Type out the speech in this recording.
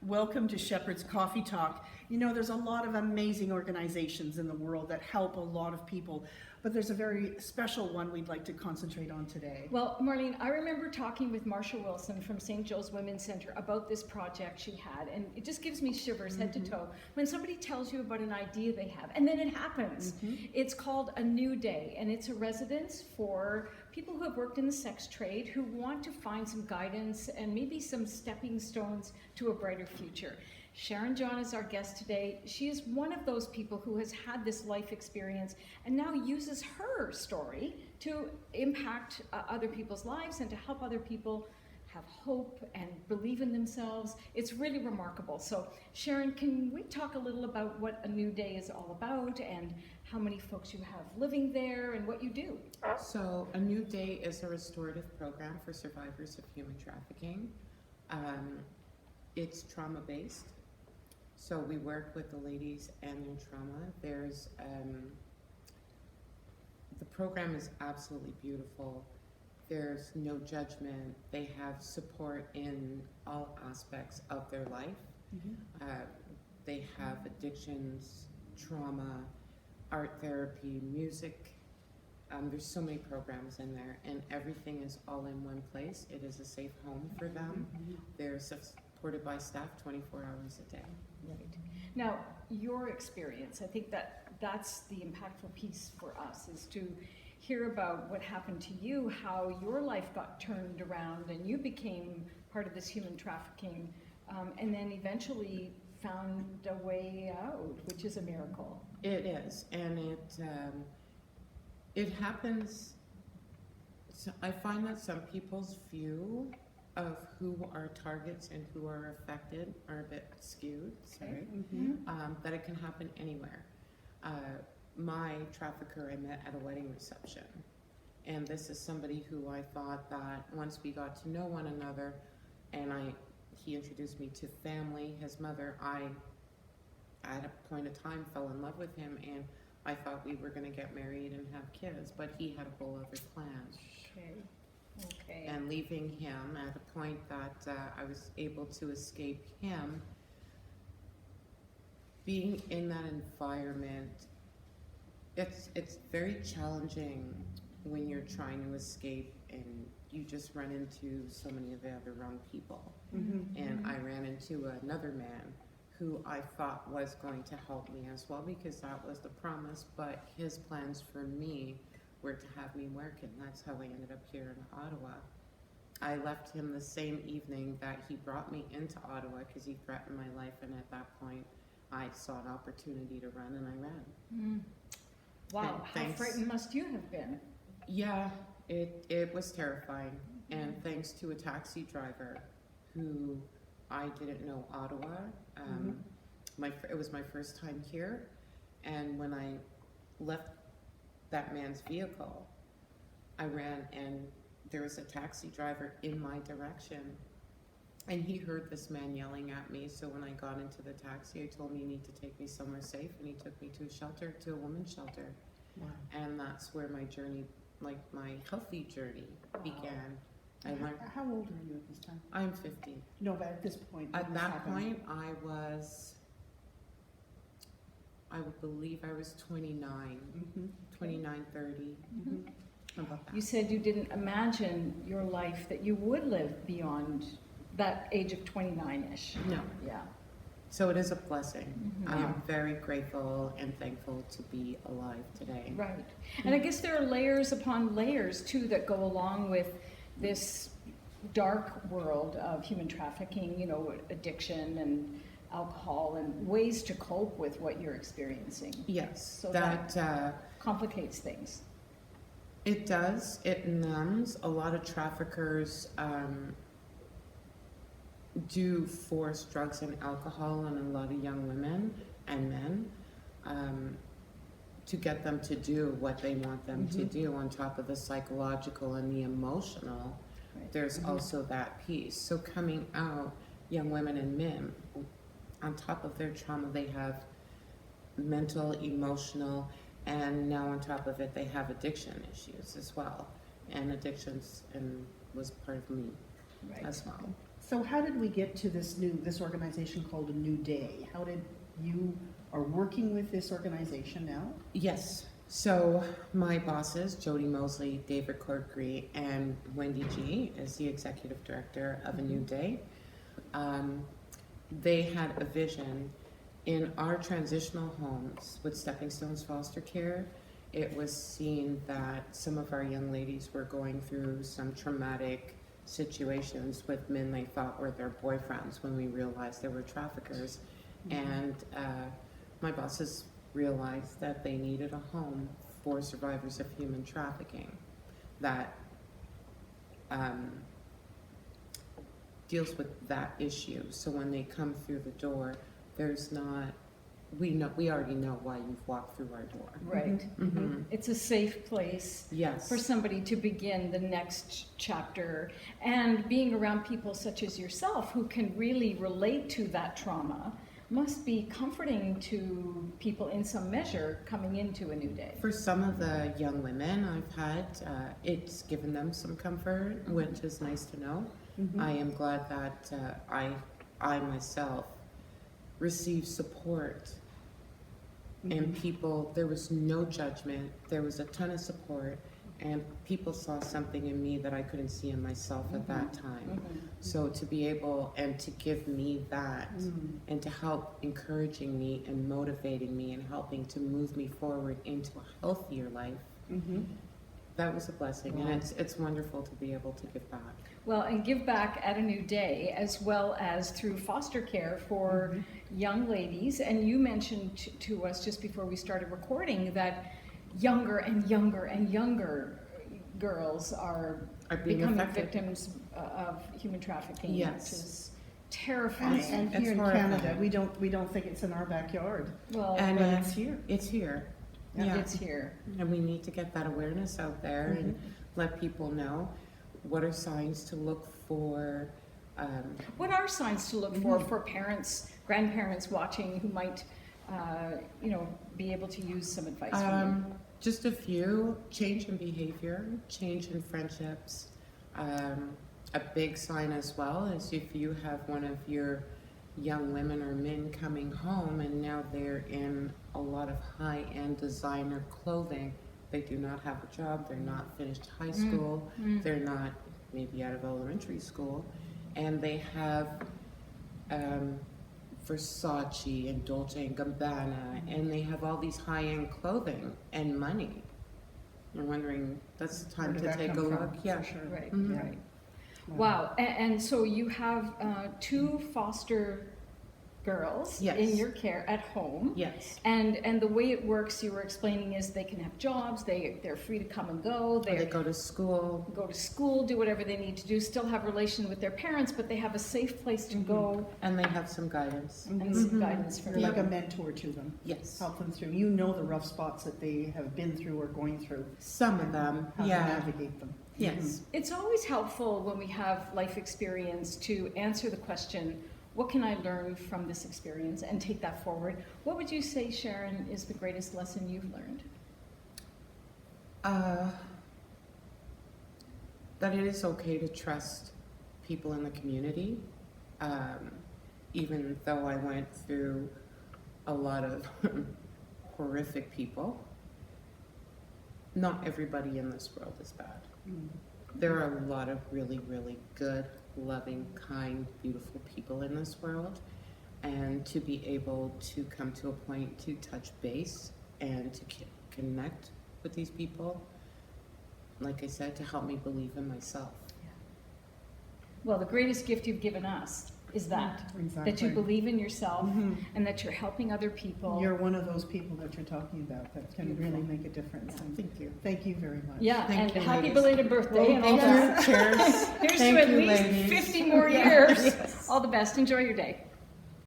Welcome to Shepherd's Coffee Talk. You know, there's a lot of amazing organizations in the world that help a lot of people, but there's a very special one we'd like to concentrate on today. Well, Marlene, I remember talking with Marsha Wilson from St. Joe's Women's Center about this project she had, and it just gives me shivers head to toe when somebody tells you about an idea they have, and then it happens. It's called A New Day, and it's a residence for people who have worked in the sex trade who want to find some guidance and maybe some stepping stones to a brighter future. Sharon John is our guest today. She is one of those people who has had this life experience and now uses her story to impact other people's lives and to help other people have hope and believe in themselves. It's really remarkable. So Sharon, can we talk a little about what A New Day is all about and how many folks you have living there and what you do? So A New Day is a restorative program for survivors of human trafficking. It's trauma-based. So we work with the ladies and their trauma. The program is absolutely beautiful. There's no judgment. They have support in all aspects of their life. They have addictions, trauma, art therapy, music. There's so many programs in there, and everything is all in one place. It is a safe home for them. They're supported by staff 24 hours a day. Right. Now, your experience, I think that's the impactful piece for us, is to hear about what happened to you, how your life got turned around and you became part of this human trafficking, and then eventually found a way out, which is a miracle. It is, and it happens. So I find that some people's view of who are targets and who are affected are a bit skewed. Sorry, that it can happen anywhere. My trafficker I met at a wedding reception, and this is somebody who I thought that once we got to know one another, and he introduced me to family, his mother, I at a point of time fell in love with him, and I thought we were going to get married and have kids, but he had a whole other plan. Okay. And leaving him at a point that I was able to escape him, being in that environment, it's very challenging when you're trying to escape and you just run into so many of the other wrong people. And I ran into another man who I thought was going to help me as well, because that was the promise, but his plans for me were to have me work, and that's how I ended up here in Ottawa. I left him the same evening that he brought me into Ottawa because he threatened my life, and at that point I saw an opportunity to run, and I ran. Wow, how frightened must you have been? Yeah, it was terrifying, and thanks to a taxi driver who I didn't know Ottawa. It was my first time here, and when I left that man's vehicle, I ran, and there was a taxi driver in my direction, and he heard this man yelling at me. So when I got into the taxi, I told him, "You need to take me somewhere safe," and he took me to a shelter, to a women's shelter. Wow. And that's where my journey, like my healthy journey, began. I learned. How old are you at this time? I'm 50. No, but at this point. At that point, I would believe I was 29, 29, 30. About that. You said you didn't imagine your life, that you would live beyond that age of 29-ish. No. Yeah. So it is a blessing. I am very grateful and thankful to be alive today. Right. And I guess there are layers upon layers, too, that go along with this dark world of human trafficking, you know, addiction and alcohol and ways to cope with what you're experiencing. Yes, So that complicates things. it does. It numbs. A lot of traffickers do force drugs and alcohol on a lot of young women and men to get them to do what they want them to do, on top of the psychological and the emotional. Right. There's also that piece. So coming out, young women and men, on top of their trauma, they have mental, emotional, and now on top of it, they have addiction issues as well. And addictions was part of me Right. as well. So how did we get to this organization called A New Day? How did you are working with this organization now? Yes. So my bosses, Jody Mosley, David Corkery, and Wendy G, is the executive director of A New Day. They had a vision in our transitional homes with Stepping Stones Foster Care. It was seen that some of our young ladies were going through some traumatic situations with men they thought were their boyfriends when we realized they were traffickers. And my bosses realized that they needed a home for survivors of human trafficking that deals with that issue. So when they come through the door, there's not, we already know why you've walked through our door. Right. Mhm. It's a safe place Yes. for somebody to begin the next chapter, and being around people such as yourself who can really relate to that trauma must be comforting to people in some measure coming into A New Day. For some of the young women I've had, it's given them some comfort, which is nice to know. I am glad that I myself received support and people, there was no judgment, there was a ton of support, and people saw something in me that I couldn't see in myself at that time. So to be able and to give me that and to help encouraging me and motivating me and helping to move me forward into a healthier life, that was a blessing. And it's wonderful to be able to give back. Well, and give back at A New Day, as well as through foster care for young ladies. And you mentioned to us just before we started recording that younger and younger and younger girls are being becoming affected. victims of human trafficking, Yes. which is terrifying. And It's here in horrifying. Canada, we don't think it's in our backyard, Well, And but it's here. it's here. Yeah. it's here. And we need to get that awareness out there and let people know what are signs to look for. What are signs to look for parents, grandparents watching who might, be able to use some advice from you? Just a few: change in behavior, change in friendships. A big sign as well is if you have one of your young women or men coming home and now they're in a lot of high-end designer clothing. They do not have a job, they're not finished high school, they're not maybe out of elementary school, and they have Versace and Dolce & Gabbana, and they have all these high-end clothing and money. You're wondering, that's the time Where did to that take a come from? look. Yeah. For sure. Right, Mhm. right. Wow, and so you have two foster girls Yes. in your care at home. Yes. And the way it works, you were explaining, is they can have jobs, they're free to come and go, They go to school. go to school, do whatever they need to do, still have relation with their parents, but they have a safe place to go And they have some guidance. and some guidance from You're you. like a mentor to them. Yes. Help them through. You know the rough spots that they have been through or going through. Some of them. How to Yeah. navigate them. Yes. It's always helpful when we have life experience to answer the question, what can I learn from this experience, and take that forward. What would you say, Sharon, is the greatest lesson you've learned? That it is okay to trust people in the community. Even though I went through a lot of horrific people, not everybody in this world is bad. There are a lot of really, really good, loving, kind, beautiful people in this world. And to be able to come to a point to touch base and to connect with these people, like I said, to help me believe in myself. Well, the greatest gift you've given us is that Exactly. you believe in yourself and that you're helping other people. You're one of those people that you're talking about that can Beautiful. really make a difference. And Thank you. thank you very much. Yeah, Thank and you, happy ladies. belated birthday and all Thank that. you. Cheers. Here's Thank to at you, least ladies. 50 more years. All the best. Enjoy your day.